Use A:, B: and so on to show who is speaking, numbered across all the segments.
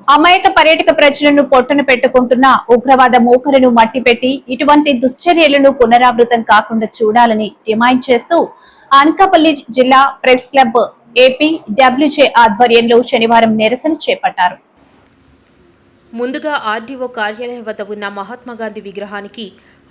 A: అమాయక పర్యాటక ప్రజలను పొట్టన పెట్టుకుంటున్న ఉగ్రవాద మూకలను మట్టిపెట్టి ఇటువంటి దుశ్చర్యలను పునరావృతం కాకుండా చూడాలని డిమాండ్ చేస్తూ అనకాపల్లి జిల్లా ప్రెస్ క్లబ్ ఏపీడబ్ల్యూజే ఆధ్వర్యంలో శనివారం నిరసన చేపట్టారు.
B: ముందుగా ఆర్డీఓ కార్యాలయం వద్ద ఉన్న మహాత్మాగాంధీ విగ్రహానికి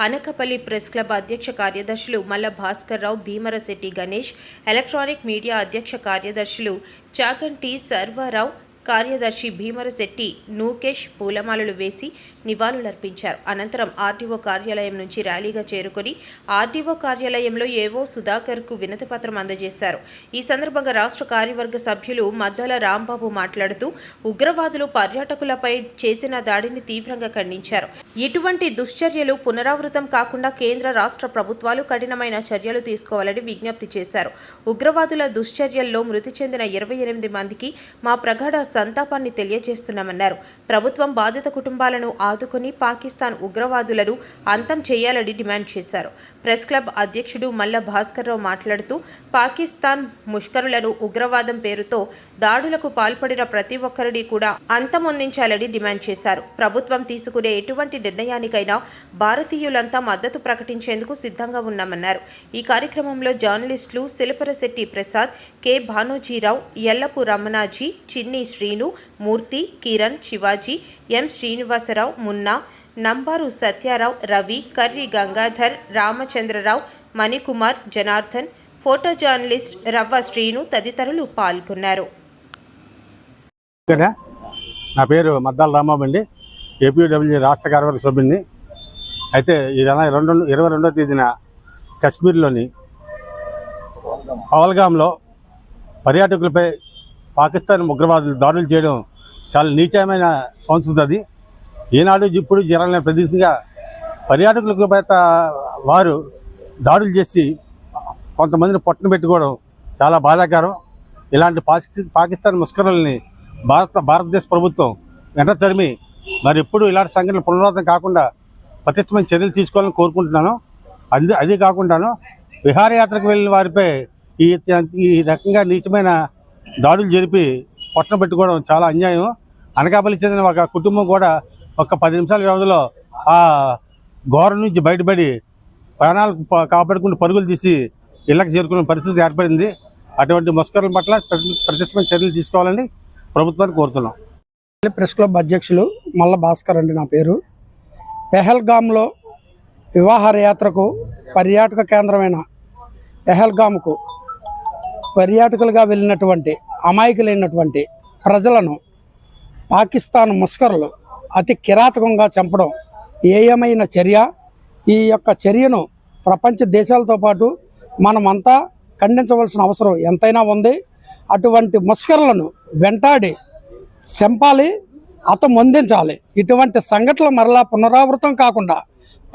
B: అనకాపల్లి ప్రెస్ క్లబ్ అధ్యక్ష కార్యదర్శులు మల్ల భాస్కర్రావు, భీమరశెట్టి గణేష్, ఎలక్ట్రానిక్ మీడియా అధ్యక్ష కార్యదర్శులు చాగంటి సర్వారావు, కార్యదర్శి భీమరశెట్టి నూకేష్ పూలమాలలు వేసి నివాళులర్పించారు. అనంతరం ఆర్డీఓ కార్యాలయం నుంచి ర్యాలీగా చేరుకొని ఆర్డీఓ కార్యాలయంలో ఏవో సుధాకర్కు వినతిపత్రం అందజేశారు. ఈ సందర్భంగా రాష్ట్ర కార్యవర్గ సభ్యులు మద్దల రాంబాబు మాట్లాడుతూ ఉగ్రవాదులు పర్యాటకులపై చేసిన దాడిని తీవ్రంగా ఖండించారు. ఇటువంటి దుశ్చర్యలు పునరావృతం కాకుండా కేంద్ర రాష్ట్ర ప్రభుత్వాలు కఠినమైన చర్యలు తీసుకోవాలని విజ్ఞప్తి చేశారు. ఉగ్రవాదుల దుశ్చర్యల్లో మృతి చెందిన 28 మందికి మా ప్రగాఢ సంతాపాన్ని తెలియజేస్తున్నామన్నారు. ప్రభుత్వం బాధిత కుటుంబాలను ఆదుకొని పాకిస్తాన్ ఉగ్రవాదులను అంతం చేయాలని డిమాండ్ చేశారు. ప్రెస్ క్లబ్ అధ్యక్షుడు మల్ల భాస్కర్రావు మాట్లాడుతూ పాకిస్తాన్ ముష్కరులను ఉగ్రవాదం పేరుతో దాడులకు పాల్పడిన ప్రతి ఒక్కరిని కూడా అంతమొందించాలని డిమాండ్ చేశారు. ప్రభుత్వం తీసుకునే ఎటువంటి నిర్ణయానికైనా భారతీయులంతా మద్దతు ప్రకటించేందుకు సిద్ధంగా ఉన్నామన్నారు. ఈ కార్యక్రమంలో జర్నలిస్టులు శిల్పరశెట్టి ప్రసాద్, కె భానోజీరావు, ఎల్లపు రమణాజీ, చిన్ని శ్రీను, మూర్తి, కిరణ్, శివాజీ, ఎం శ్రీనివాసరావు, మున్నా, నంబారు సత్యారావు, రవి, కర్రి గంగాధర్, రామచంద్రరావు, మణికుమార్, జనార్దన్, ఫోటో జర్నలిస్ట్ రవ్వ శ్రీను తదితరులు పాల్గొన్నారు.
C: నా పేరు మద్దాల రాంబాబు అండి, ఏపీడబ్ల్యూ రాష్ట్ర కార్యవర్గ సభ్యుడిని. అయితే ఈ 22వ తేదీన కశ్మీర్లోని పహల్గామ్లో పర్యాటకులపై పాకిస్తాన్ ఉగ్రవాదులు దాడులు చేయడం చాలా నీచమైన సంస్కృతి. అది ఈనాడు ఇప్పుడు జరగలేని ప్రదేశంగా పర్యాటకులకు వారు దాడులు చేసి కొంతమందిని పొట్టన పెట్టుకోవడం చాలా బాధాకరం. ఇలాంటి పాకిస్తాన్ ముష్కరుల్ని భారతదేశ ప్రభుత్వం వెంట తరిమి మరి ఎప్పుడు ఇలాంటి సంఘటనలు పునరావృతం కాకుండా పటిష్టమైన చర్యలు తీసుకోవాలని కోరుకుంటున్నాను. అది కాకుండాను విహారయాత్రకు వెళ్ళిన వారిపై ఈ రకంగా నీచమైన దాడులు జరిపి పొట్టన పెట్టుకోవడం చాలా అన్యాయం. అనకాపల్లి చెందిన ఒక కుటుంబం కూడా ఒక 10 నిమిషాల వ్యవధిలో ఆ ఘోర నుంచి బయటపడి ప్రాణాలు కాపాడుకుంటూ పరుగులు తీసి ఇళ్లకు చేరుకునే పరిస్థితి ఏర్పడింది. అటువంటి ముష్కరుల పట్ల ప్రతిష్టమైన చర్యలు తీసుకోవాలని ప్రభుత్వాన్ని కోరుతున్నాం.
D: ప్రెస్ క్లబ్ అధ్యక్షులు మల్ల భాస్కర్ అండి నా పేరు. పెహల్గామ్లో వివాహయాత్రకు పర్యాటక కేంద్రమైన పెహల్గామ్కు పర్యాటకులుగా వెళ్ళినటువంటి అమాయకులైనటువంటి ప్రజలను పాకిస్తాన్ ముష్కరులు అతి కిరాతకంగా చంపడం ఏయమైన చర్య. ఈ యొక్క చర్యను ప్రపంచ దేశాలతో పాటు మనమంతా ఖండించవలసిన అవసరం ఎంతైనా ఉంది. అటువంటి ముష్కరులను వెంటాడి చంపాలి, అందించాలి. ఇటువంటి సంఘటనలు మరలా పునరావృతం కాకుండా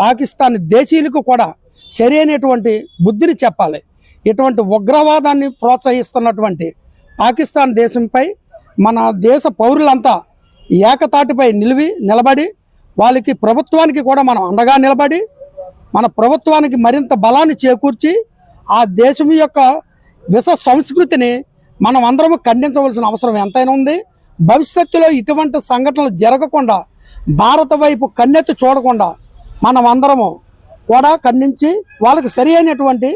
D: పాకిస్తాన్ దేశీయులకు కూడా సరైనటువంటి బుద్ధిని చెప్పాలి. ఇటువంటి ఉగ్రవాదాన్ని ప్రోత్సహిస్తున్నటువంటి పాకిస్తాన్ దేశంపై మన దేశ పౌరులంతా ఏకతాటిపై నిలబడి వాళ్ళకి ప్రభుత్వానికి కూడా మనం అండగా నిలబడి మన ప్రభుత్వానికి మరింత బలాన్ని చేకూర్చి ఆ దేశం యొక్క విష సంస్కృతిని మనం అందరము ఖండించవలసిన అవసరం ఎంతైనా ఉంది. భవిష్యత్తులో ఇటువంటి సంఘటనలు జరగకుండా భారత వైపు కన్నెత్తి చూడకుండా మనం అందరము కూడా ఖండించి వాళ్ళకి సరి అయినటువంటి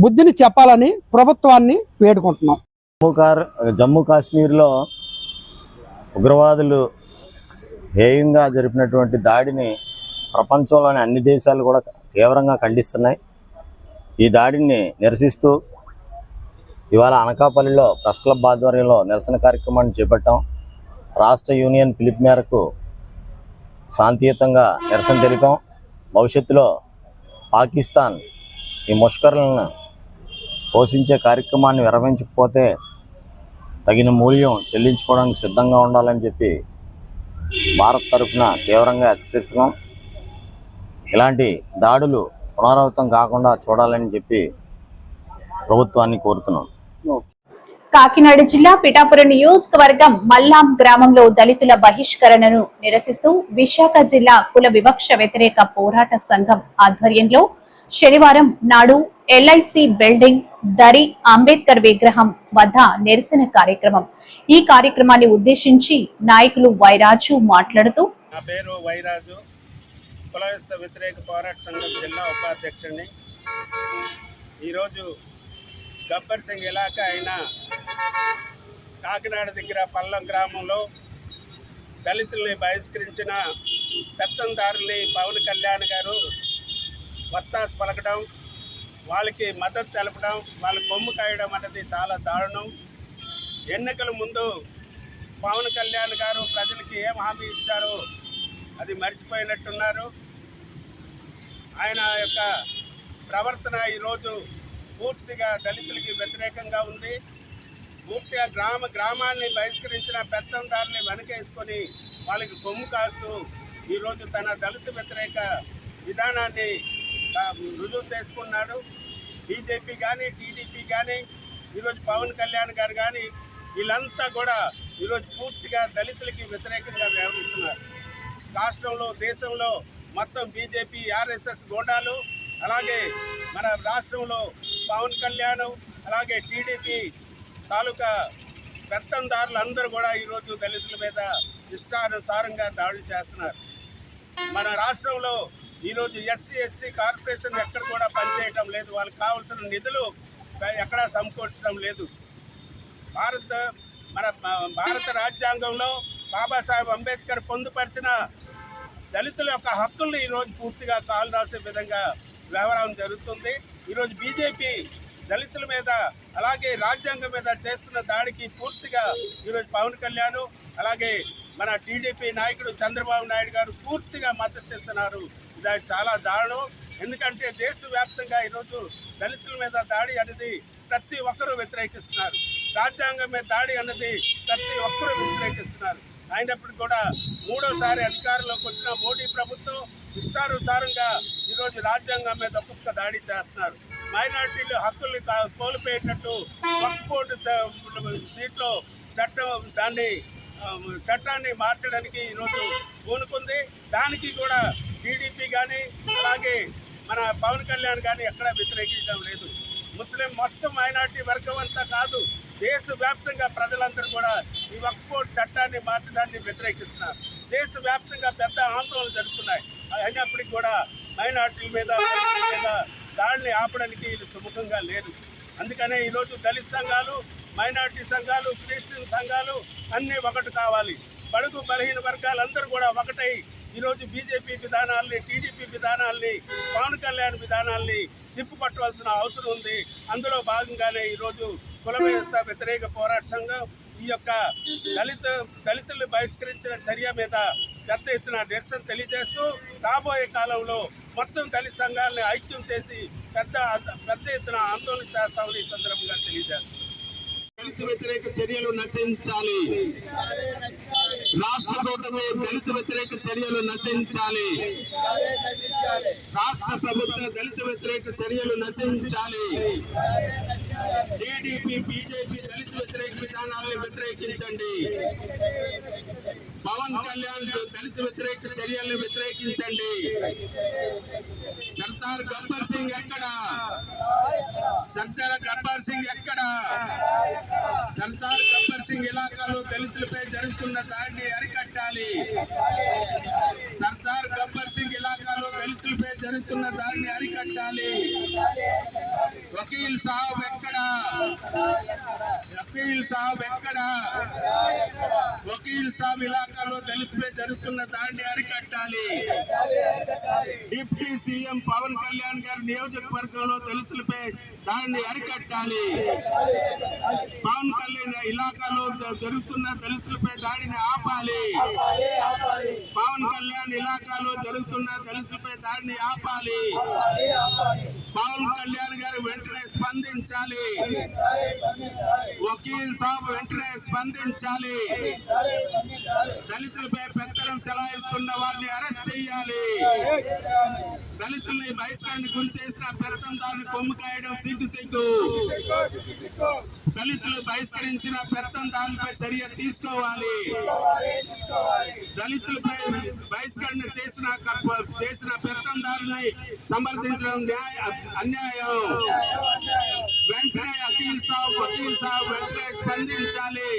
D: బుద్ధిని చెప్పాలని ప్రభుత్వాన్ని వేడుకుంటున్నాం.
E: జమ్మూ కాశ్మీర్లో ఉగ్రవాదులు హేయంగా జరిపినటువంటి దాడిని ప్రపంచంలోని అన్ని దేశాలు కూడా తీవ్రంగా ఖండిస్తున్నాయి. ఈ దాడిని నిరసిస్తూ ఇవాళ అనకాపల్లిలో ప్రెస్ క్లబ్ ఆధ్వర్యంలో నిరసన కార్యక్రమాన్ని చేపట్టాం. రాష్ట్ర యూనియన్ పిలుపు మేరకు శాంతియుతంగా నిరసన తెలిపాం. భవిష్యత్తులో పాకిస్తాన్ ఈ ముష్కరులను పోషించే కార్యక్రమాన్ని విరమించకపోతే తగిన మూల్యం చెల్లించుకోవడానికి సిద్ధంగా ఉండాలని చెప్పి భారత్ తరఫున తీవ్రంగా హెచ్చరిస్తున్నాం. ఇలాంటి దాడులు పునరావృతం కాకుండా చూడాలని చెప్పి ప్రభుత్వాన్ని కోరుతున్నాం.
A: కాకినాడ జిల్లా పిఠాపురం నియోజకవర్గం మల్లాం గ్రామంలో దళితుల బహిష్కరణను నిరసిస్తూ విశాఖ జిల్లా కుల వివక్ష వ్యతిరేక పోరాట సంఘం ఆధ్వర్యంలో శనివారం నాడు ఎల్ఐసి బిల్డింగ్ దరి అంబేద్కర్ విగ్రహం వద్ద నిరసన కార్యక్రమం. ఈ కార్యక్రమాన్ని ఉద్దేశించి నాయకులు వైరాజు మాట్లాడుతూ,
F: నా పేరు వైరాజు, కుల వ్యతిరేక పోరాట సంఘం జిల్లా ఉపాధ్యక్షుడిని. ఈరోజు గబ్బర్ సింగ్ ఇలాకా అయిన కాకినాడ దగ్గర పల్లం గ్రామంలో దళితుల్ని బహిష్కరించిన పెత్తందారుల్ని పవన్ కళ్యాణ్ గారు వత్తాసు పలకడం, వాళ్ళకి మద్దతు తెలపడం, వాళ్ళ కొమ్ము కాయడం అనేది చాలా దారుణం. ఎన్నికల ముందు పవన్ కళ్యాణ్ గారు ప్రజలకి ఏం హామీ ఇచ్చారో అది మర్చిపోయినట్టున్నారు. ఆయన యొక్క ప్రవర్తన ఈరోజు పూర్తిగా దళితులకి వ్యతిరేకంగా ఉంది. పూర్తిగా గ్రామాన్ని బహిష్కరించిన పెత్తందారుని వెనకేసుకొని వాళ్ళకి కొమ్ము కాస్తూ ఈరోజు తన దళిత వ్యతిరేక విధానాన్ని రుజువు చేసుకున్నాడు. బీజేపీ కానీ టీడీపీ కానీ ఈరోజు పవన్ కళ్యాణ్ గారు కానీ వీళ్ళంతా కూడా ఈరోజు పూర్తిగా దళితులకి వ్యతిరేకంగా వ్యవహరిస్తున్నారు. రాష్ట్రంలో దేశంలో మొత్తం బీజేపీ ఆర్ఎస్ఎస్ గోండాలు, అలాగే మన రాష్ట్రంలో పవన్ కళ్యాణ్, అలాగే టీడీపీ తాలూకా పెత్తందారులు అందరూ కూడా ఈరోజు దళితుల మీద ఇష్టానుసారంగా దాడులు చేస్తున్నారు. మన రాష్ట్రంలో ఈరోజు ఎస్సీ ఎస్టీ కార్పొరేషన్ ఎక్కడ కూడా పనిచేయటం లేదు. వాళ్ళకి కావాల్సిన నిధులు ఎక్కడా సమకూర్చడం లేదు. మన భారత రాజ్యాంగంలో బాబాసాహెబ్ అంబేద్కర్ పొందుపరిచిన దళితుల యొక్క హక్కుల్ని ఈరోజు పూర్తిగా కాలు రాసే విధంగా వ్యవహారం జరుగుతుంది. ఈరోజు బీజేపీ దళితుల మీద అలాగే రాజ్యాంగం మీద చేస్తున్న దాడికి పూర్తిగా ఈరోజు పవన్ కళ్యాణ్ అలాగే మన టీడీపీ నాయకుడు చంద్రబాబు నాయుడు గారు పూర్తిగా మద్దతు ఇస్తున్నారు. ఇది చాలా దారుణం. ఎందుకంటే దేశవ్యాప్తంగా ఈరోజు దళితుల మీద దాడి అనేది ప్రతి ఒక్కరూ వ్యతిరేకిస్తున్నారు. రాజ్యాంగం మీద దాడి అన్నది ప్రతి ఒక్కరూ వ్యతిరేకిస్తున్నారు. అయినప్పటికీ కూడా మూడోసారి అధికారంలోకి వచ్చిన మోడీ ప్రభుత్వం ఇష్టానుసారంగా ఈరోజు రాజ్యాంగం మీద ఒక్కొక్క దాడి చేస్తున్నారు. మైనారిటీలు హక్కుల్ని కోల్పోయేటట్టు వక్ఫ్ బోర్డు సీట్లో చట్టాన్ని మార్చడానికి ఈరోజు పూనుకుంది. దానికి కూడా టీడీపీ కానీ అలాగే మన పవన్ కళ్యాణ్ కానీ ఎక్కడా వ్యతిరేకించడం లేదు. ముస్లిం మొత్తం మైనారిటీ వర్గం అంతా కాదు, దేశవ్యాప్తంగా ప్రజలందరూ కూడా ఈ వక్ఫ్ బోర్డు చట్టాన్ని మార్చడాన్ని వ్యతిరేకిస్తున్నారు. దేశవ్యాప్తంగా పెద్ద ఆందోళనలు జరుగుతున్నాయి. అయినప్పటికీ కూడా మైనారిటీల మీద దాడిని ఆపడానికి వీళ్ళు సుముఖంగా లేదు. అందుకనే ఈరోజు దళిత సంఘాలు, మైనారిటీ సంఘాలు, క్రిస్టియన్ సంఘాలు అన్నీ ఒకటి కావాలి. బడుగు బలహీన వర్గాలందరూ కూడా ఒకటై ఈరోజు బీజేపీ విధానాల్ని, టీడీపీ విధానాల్ని, పవన్ కళ్యాణ్ విధానాల్ని తిప్పుపట్టవలసిన అవసరం ఉంది. అందులో భాగంగానే ఈరోజు కుల వ్యతిరేక పోరాట సంఘం ఈ యొక్క దళితులను బహిష్కరించిన చర్య మీద పెద్ద ఎత్తున నిరసన తెలియజేస్తూ రాబోయే కాలంలో మొత్తం దళిత సంఘాలని ఐక్యం చేసి పెద్ద ఎత్తున ఆందోళన చేస్తామని ఈ సందర్భంగా తెలియజేస్తాం. దళిత వ్యతిరేక చర్యలు నశించాలి. రాష్ట్ర ప్రభుత్వం దళిత వ్యతిరేక చర్యలు నశించాలి. రాష్ట్ర ప్రభుత్వ దళిత వ్యతిరేక చర్యలు నశించాలి. టీడీపీ బీజేపీ దళిత వ్యతిరేక విధానాలను వ్యతిరేకించండి. పవన్ కళ్యాణ్ దళిత వ్యతిరేక చర్యలను వ్యతిరేకించండి. సర్దార్ గబ్బర్ సింగ్ ఎక్కడా? సర్దార్ గబ్బర్ సింగ్ ఎక్కడా? సర్దార్ గబ్బర్ సింగ్ ఇలాకాలో దళితులపై జరుగుతున్న దాడిని అరికట్టాలి. సర్దార్ గబ్బర్ సింగ్ ఇలాకాలో దళితులపై జరుగుతున్న దాడిని అరికట్టాలి. వకీల్ సాబ్ ఎక్కడా? వకీల్ సాబ్ ఎక్కడా? వకీల్ సాబ్ ఇలాకాలో దళితులపై జరుగుతున్న దాడిని అరికట్టాలి. డిప్యూటీ సీఎం పవన్ కళ్యాణ్ గారి నియోజకవర్గంలో దళితులపై దాడిని అరికట్టాలి. పవన్ కళ్యాణ్ ఇలాకాలో జరుగుతున్న దళితులపై దాడిని ఆపాలి. పవన్ కళ్యాణ్ ఇలాకాలో జరుగుతున్న దళితులపై దాడిని ఆపాలి. పవన్ కళ్యాణ్ గారు వెంటనే స్పందించాలి. వకీల్ సాబ్ వెంటనే స్పందించాలి. దళితులపై పెత్తనం చెలాయిస్తున్న వారిని అరెస్ట్ చేయాలి. దళిత దళితుల్ని బహిష్కరణ గురి చేసిన పెత్తందారుని కొమ్ము కాయడం సిగ్గు. దళితులు బహిష్కరించిన పెత్తందారులపై చర్య తీసుకోవాలి. దళితులపై బహిష్కరణ చేసిన పెత్తందారుని సమర్థించడం అన్యాయం. వెంటనే వకీల్ సాబ్ వెంటనే స్పందించాలి.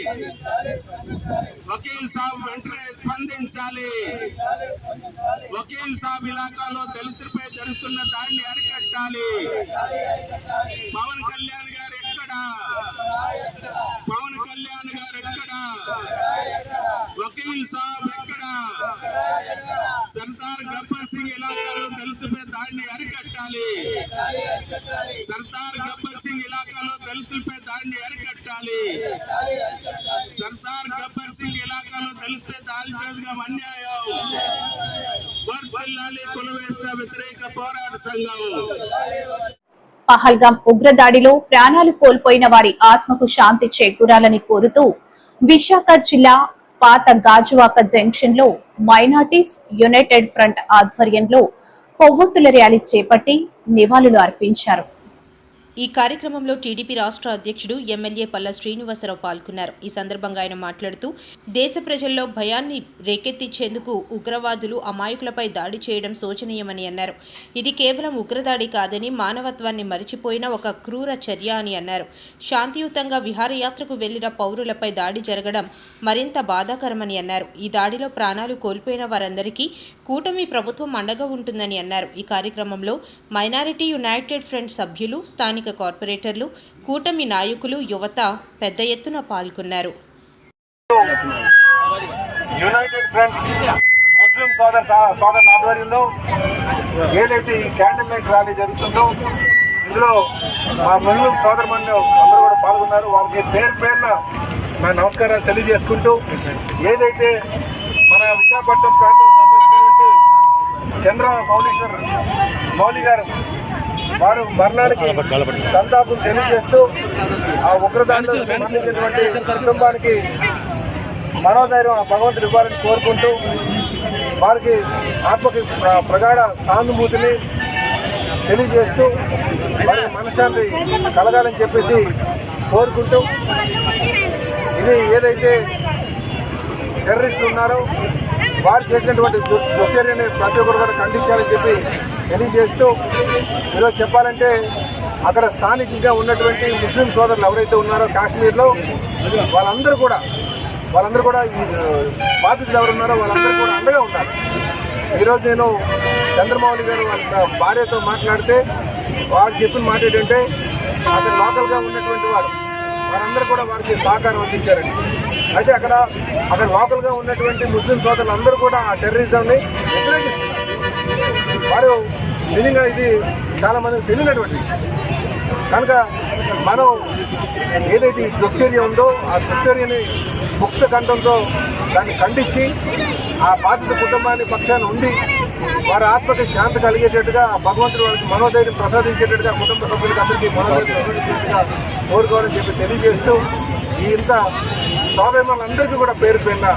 F: వకీల్ సాబ్ ఇలాకాలో దళితులపై జరుగుతున్న దాడిని అరికట్టాలి. పవన్ కళ్యాణ్ గారు ఎక్కడా? వకీల్ సాబ్ ఎక్కడా? సర్దార్ గబ్బర్ సింగ్ ఇలాకాలో దళితులపై దాడిని అరికట్టాలి. సర్దార్ గబ్బర్ సింగ్ ఇలాకాలో దళితులపై దాడి చేయడం అన్యాయం. వర్ధిల్లాలి కులవేస్త వ్యతిరేక పోరాట సంఘం.
A: పహల్గాం ఉగ్రదాడిలో ప్రాణాలు కోల్పోయిన వారి ఆత్మకు శాంతి చేకూరాలని కోరుతూ విశాఖ జిల్లా పాత గాజువాక జంక్షన్ లో మైనార్టీస్ యునైటెడ్ ఫ్రంట్ ఆధ్వర్యంలో కొవ్వొత్తుల ర్యాలీ చేపట్టి నివాళులు అర్పించారు.
B: ఈ కార్యక్రమంలో టీడీపీ రాష్ట్ర అధ్యక్షుడు ఎమ్మెల్యే పల్లా శ్రీనివాసరావు పాల్గొన్నారు. ఈ సందర్భంగా ఆయన మాట్లాడుతూ దేశ ప్రజల్లో భయాన్ని రేకెత్తించేందుకు ఉగ్రవాదులు అమాయకులపై దాడి చేయడం శోచనీయమని అన్నారు. ఇది కేవలం ఉగ్రదాడి కాదని మానవత్వాన్ని మరిచిపోయిన ఒక క్రూర చర్య అని అన్నారు. శాంతియుతంగా విహారయాత్రకు వెళ్లిన పౌరులపై దాడి జరగడం మరింత బాధాకరమని అన్నారు. ఈ దాడిలో ప్రాణాలు కోల్పోయిన వారందరికీ కూటమి ప్రభుత్వం అండగా ఉంటుందని అన్నారు. ఈ కార్యక్రమంలో మైనారిటీ యునైటెడ్ ఫ్రంట్ సభ్యులు, స్థానిక కార్పొరేటర్లు, కూటమి నాయకులు, యువత పెద్ద ఎత్తున పాల్గొన్నారు.
G: యునైటెడ్ ఫ్రంట్ ముస్లిం సోదర ఆధ్వర్యంలో ఏదైతే ఈ క్యాండిల్ లైట్ ర్యాలీ జరుగుతుందో ఇందులో మా ముస్లిం సోదరులు అందరూ కూడా పాల్గొన్నారు. వారికి పేరున నా నమస్కారాలు తెలియజేసుకుంటూ, ఏదైతే మన విశాఖపట్నం ప్రాంతం సంబంధించినటువంటి చంద్ర మౌలి గారు వారు మరణానికి సంతాపం తెలియజేస్తూ ఆ ఉగ్రదాడిలో సంబంధించినటువంటి కుటుంబానికి మనోధైర్యం ఆ భగవంతుడు ఇవ్వాలని కోరుకుంటూ, వారికి ఆత్మకి ప్రగాఢ సానుభూతిని తెలియజేస్తూ వారి మనశ్శాంతి కలగాలని చెప్పేసి కోరుకుంటూ, ఇది ఏదైతే టెర్రరిస్టులు ఉన్నారో వారు చేసినటువంటి దుశ్చర్యని ప్రతి ఒక్కరు కూడా ఖండించాలని చెప్పి తెలియజేస్తూ, ఈరోజు చెప్పాలంటే అక్కడ స్థానికంగా ఉన్నటువంటి ముస్లిం సోదరులు ఎవరైతే ఉన్నారో కాశ్మీర్లో వాళ్ళందరూ కూడా ఈ బాధితులు ఎవరు ఉన్నారో వాళ్ళందరూ కూడా అండగా ఉన్నారు. ఈరోజు నేను చంద్రమౌళి గారు వాళ్ళ భార్యతో మాట్లాడితే వారు చెప్పిన మాట ఏంటంటే అక్కడ లోకల్గా ఉన్నటువంటి వారందరూ కూడా వారికి సహకారం అందించారండి. అయితే అక్కడ లోకల్గా ఉన్నటువంటి ముస్లిం సోదరులు అందరూ కూడా ఆ టెర్రరిజంని వ్యతిరేకిస్తున్నారు. వారు నిజంగా ఇది చాలా మందికి తెలియనటువంటి కనుక మనం ఏదైతే ఈ దుశ్చర్య ఉందో ఆ దుశ్చర్యని ముక్త కంఠంతో దాన్ని ఖండించి ఆ బాధిత కుటుంబాన్ని పక్షాన ఉండి వారి ఆత్మకి శాంతి కలిగేటట్టుగా భగవంతుడు వారికి మనోధైర్యం ప్రసాదించేటట్టుగా కుటుంబ సభ్యులకి అందరికీ మనోధైర్యం ప్రసాదించేట్టుగా కోరుకోవాలని చెప్పి తెలియజేస్తూ, ఈ ఇంత సోదరులందరికీ కూడా పేరు పేరున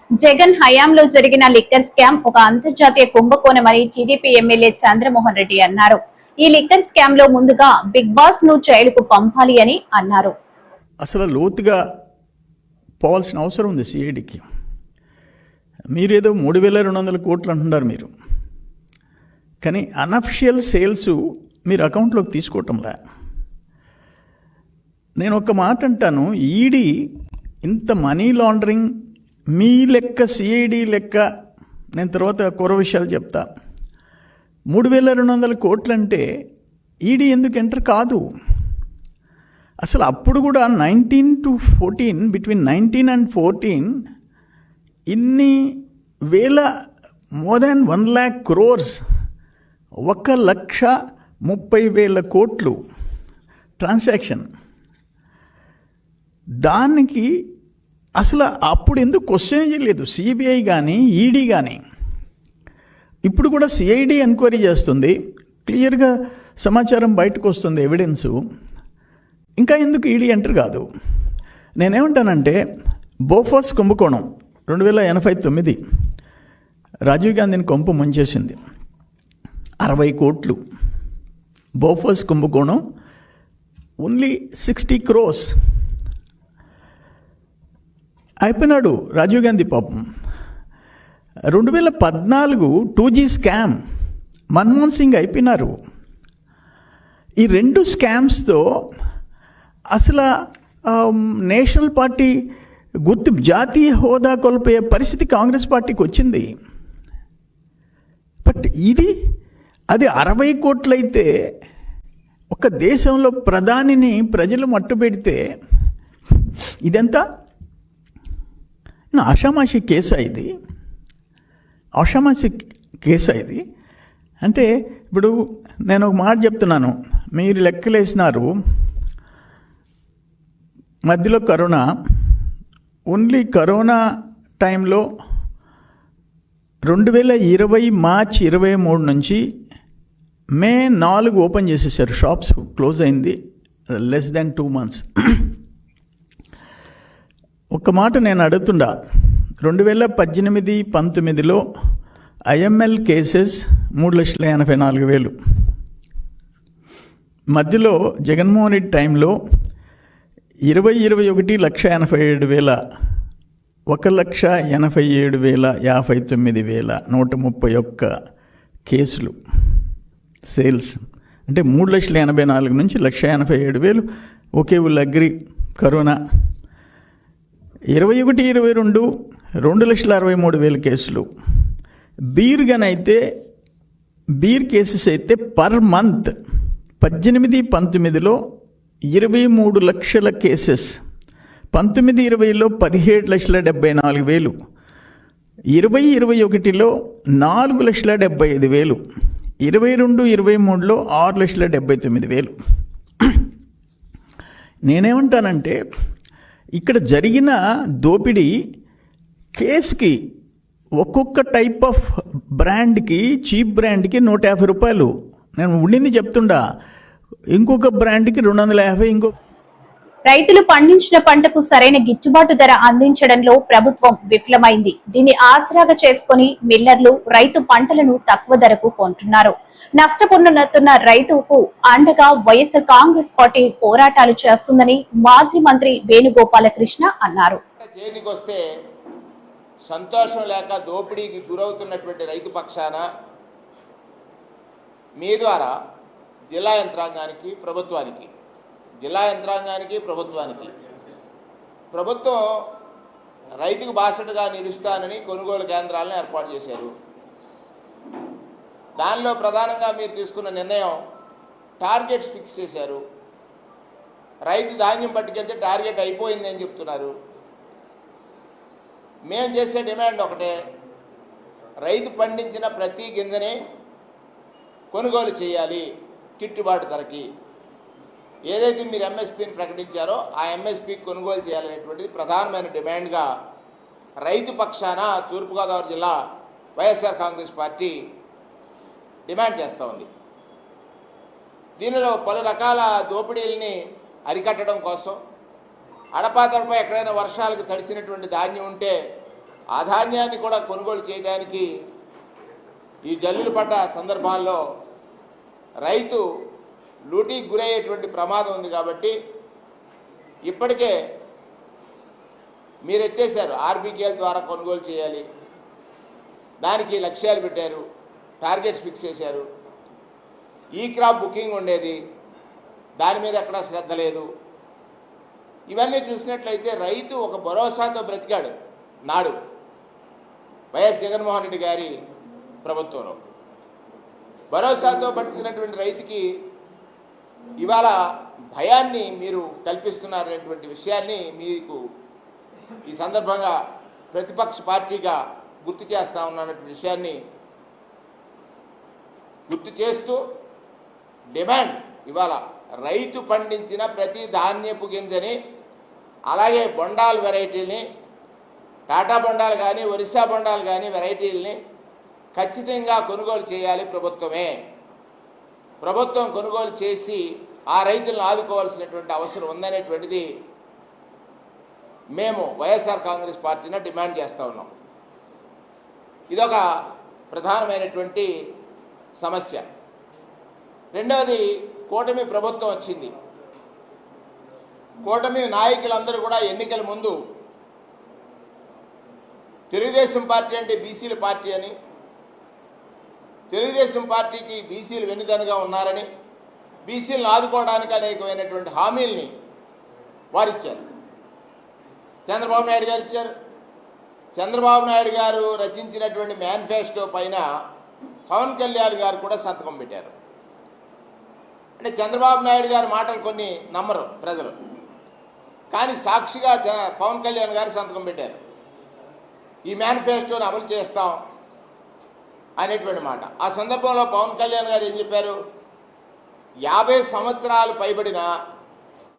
A: జగన్ హయాంలో జరిగిన లిక్కర్ స్కామ్ ఒక అంతర్జాతీయ కుంభకోణమని టీడీపీ ఎమ్మెల్యే చంద్రమోహన్ రెడ్డి అన్నారు. ఈ లిక్కర్ స్కామ్ లో ముందుగా బిగ్ బాస్ ను జైలుకు పంపాలి అని అన్నారు.
H: అసలు లోతుగా పోవాల్సిన అవసరం ఉంది సిఐడికి. మీరేదో 3,200 కోట్లు అంటున్నారు మీరు, కానీ అన్అఫిషియల్ సేల్స్ మీరు అకౌంట్లోకి తీసుకోవటంలా. నేను ఒక మాట అంటాను, ఈడీ ఇంత మనీ లాండరింగ్ మీ లెక్క సిఐడి లెక్క, నేను తర్వాత కూర విషయాలు చెప్తా. 3,200 కోట్లు అంటే ఈడీ ఎందుకు ఎంటర్ కాదు? అసలు అప్పుడు కూడా 19 to 14, బిట్వీన్ 19 and 14 ఇన్ని వేల, మోర్ దాన్ 1 lakh crores, 1,30,000 కోట్లు ట్రాన్సాక్షన్. దానికి అసలు అప్పుడు ఎందుకు క్వశ్చన్ చేయలేదు సిబిఐ కానీ ఈడీ కానీ. ఇప్పుడు కూడా సిఐడి ఎంక్వైరీ చేస్తుంది, క్లియర్గా సమాచారం బయటకు వస్తుంది, ఎవిడెన్సు. ఇంకా ఎందుకు ఈడీ ఎంటర్ కాదు? నేనేమంటానంటే బోఫాస్ కుంభకోణం 2089 రాజీవ్ గాంధీని కొంప ముంచేసింది. 60 కోట్లు. బోఫర్స్ కుంభకోణం ఓన్లీ 60 crores. అయిపోయినాడు రాజీవ్ గాంధీ పాపం. 2014 2G స్కామ్, మన్మోహన్ సింగ్ అయిపోయినారు. ఈ 2 స్కామ్స్తో అసలు నేషనల్ పార్టీ గుర్తు, జాతీయ హోదా కోల్పోయే పరిస్థితి కాంగ్రెస్ పార్టీకి వచ్చింది. బట్ అది 60 కోట్లయితే ఒక దేశంలో ప్రధానిని ప్రజలు మట్టుపెడితే ఇదంతా ఆషామాషి కేసా ఇది? ఆషామాషి కేసా ఇది? అంటే ఇప్పుడు నేను ఒక మాట చెప్తున్నాను, మీరు లెక్కలేసినారు. మధ్యలో కరోనా, ఓన్లీ కరోనా టైంలో 2020 మార్చి 23 నుంచి మే 4 ఓపెన్ చేసేసారు. షాప్స్ క్లోజ్ అయింది లెస్ దాన్ 2 months. ఒక మాట నేను అడుగుతుండా, 2018-19లో IML కేసెస్ 3,84,000. మధ్యలో జగన్మోహన్ రెడ్డి టైంలో 2021 1,87,000, 1,87,059,000, 131 కేసులు సేల్స్. అంటే 3,84,000 నుంచి 1,87,000 ఒకే ఊళ్ళో అగ్రి కరోనా. 21-22 2,63,000 కేసులు. బీర్ కేసెస్ అయితే పర్ మంత్ 18-19లో 23 లక్షల కేసెస్, 19-20లో 17,74,000, 20-21లో 4,75,000, 22-23లో 6,79,000. నేనేమంటానంటే ఇక్కడ జరిగిన దోపిడీ కేసుకి ఒక్కొక్క టైప్ ఆఫ్ బ్రాండ్కి, చీప్ బ్రాండ్కి 150 రూపాయలు. నేను ఉండింది చెప్తుండా, ఇంకొక బ్రాండ్కి 250.
A: రైతులు పండించిన పంటకు సరైన గిట్టుబాటు ధర అందించడంలో ప్రభుత్వం విఫలమైంది. దీన్ని ఆసరాగా చేసుకుని మిల్లర్లు రైతు పంటలను తక్కువ ధరకు కొంటున్నారు. నష్టపోతున్న రైతుకు అండగా వైఎస్ఆర్ కాంగ్రెస్ పార్టీ పోరాటాలు చేస్తుందని మాజీ మంత్రి వేణుగోపాలకృష్ణ అన్నారు.
I: చేతికొస్తే సంతోషం లేక దోపిడీకి గురవుతున్నటువంటి రైతు పక్షాన మీ ద్వారా జిల్లా యంత్రాంగానికి, ప్రభుత్వం రైతుకు బాసటగా నిలుస్తానని కొనుగోలు కేంద్రాలను ఏర్పాటు చేశారు. దానిలో ప్రధానంగా మీరు తీసుకున్న నిర్ణయం టార్గెట్స్ ఫిక్స్ చేశారు. రైతు ధాన్యం పట్టుకెళ్తే టార్గెట్ అయిపోయింది అని చెప్తున్నారు. మేము చేసే డిమాండ్ ఒకటే, రైతు పండించిన ప్రతి గింజని కొనుగోలు చేయాలి గిట్టుబాటు ధరకి. ఏదైతే మీరు ఎంఎస్పీని ప్రకటించారో ఆ ఎంఎస్పీకి కొనుగోలు చేయాలనేటువంటిది ప్రధానమైన డిమాండ్గా రైతు పక్షాన తూర్పుగోదావరి జిల్లా వైఎస్ఆర్ కాంగ్రెస్ పార్టీ డిమాండ్ చేస్తూ ఉంది. దీనిలో పలు రకాల దోపిడీలని అరికట్టడం కోసం అడపాదడపా ఎక్కడైనా వర్షాలకు తడిచినటువంటి ధాన్యం ఉంటే ఆ ధాన్యాన్ని కూడా కొనుగోలు చేయడానికి ఈ జల్లులు పడ్డ సందర్భాల్లో రైతు లూటీకి గురయ్యేటువంటి ప్రమాదం ఉంది. కాబట్టి ఇప్పటికే మీరు ఎత్తేసారు, ఆర్బీకేల ద్వారా కొనుగోలు చేయాలి, దానికి లక్ష్యాలు పెట్టారు, టార్గెట్స్ ఫిక్స్ చేశారు. ఈ క్రాప్ బుకింగ్ ఉండేది, దాని మీద ఎక్కడా శ్రద్ధ లేదు. ఇవన్నీ చూసినట్లయితే రైతు ఒక భరోసాతో బ్రతికాడు నాడు వైఎస్ జగన్మోహన్ రెడ్డి గారి ప్రభుత్వంలో. భరోసాతో బతికినటువంటి రైతుకి ఇవాళ భయాన్ని మీరు కల్పిస్తున్నారనేటువంటి విషయాన్ని మీకు ఈ సందర్భంగా ప్రతిపక్ష పార్టీగా గుర్తు చేస్తా ఉన్నటువంటి విషయాన్ని గుర్తు చేస్తూ డిమాండ్ ఇవాళ రైతు పండించిన ప్రతి ధాన్యపు గింజని, అలాగే బొండాల వెరైటీలని, టాటా బొండాలు కానీ ఒరిస్సా బొండాలు కానీ వెరైటీలని ఖచ్చితంగా కొనుగోలు చేయాలి ప్రభుత్వం కొనుగోలు చేసి ఆ రైతులను ఆదుకోవాల్సినటువంటి అవసరం ఉందనేటువంటిది మేము వైఎస్ఆర్ కాంగ్రెస్ పార్టీని డిమాండ్ చేస్తూ ఉన్నాం. ఇదొక ప్రధానమైనటువంటి సమస్య. రెండవది, కూటమి ప్రభుత్వం వచ్చింది. కూటమి నాయకులందరూ కూడా ఎన్నికల ముందు తెలుగుదేశం పార్టీ అంటే బీసీల పార్టీ అని, తెలుగుదేశం పార్టీకి బీసీలు వెన్నుదన్నుగా ఉన్నారని, బీసీలను ఆదుకోవడానికి అనేకమైనటువంటి హామీల్ని వారిచ్చారు. చంద్రబాబు నాయుడు గారు ఇచ్చారు. చంద్రబాబు నాయుడు గారు రచించినటువంటి మేనిఫెస్టో పైన పవన్ కళ్యాణ్ గారు కూడా సంతకం పెట్టారు. అంటే చంద్రబాబు నాయుడు గారి మాటలు కొన్ని నమ్మరు ప్రజలు, కానీ సాక్షిగా పవన్ కళ్యాణ్ గారు సంతకం పెట్టారు. ఈ మేనిఫెస్టోని అమలు చేస్తాం అనేటువంటి మాట. ఆ సందర్భంలో పవన్ కళ్యాణ్ గారు ఏం చెప్పారు? 50 సంవత్సరాలు పైబడిన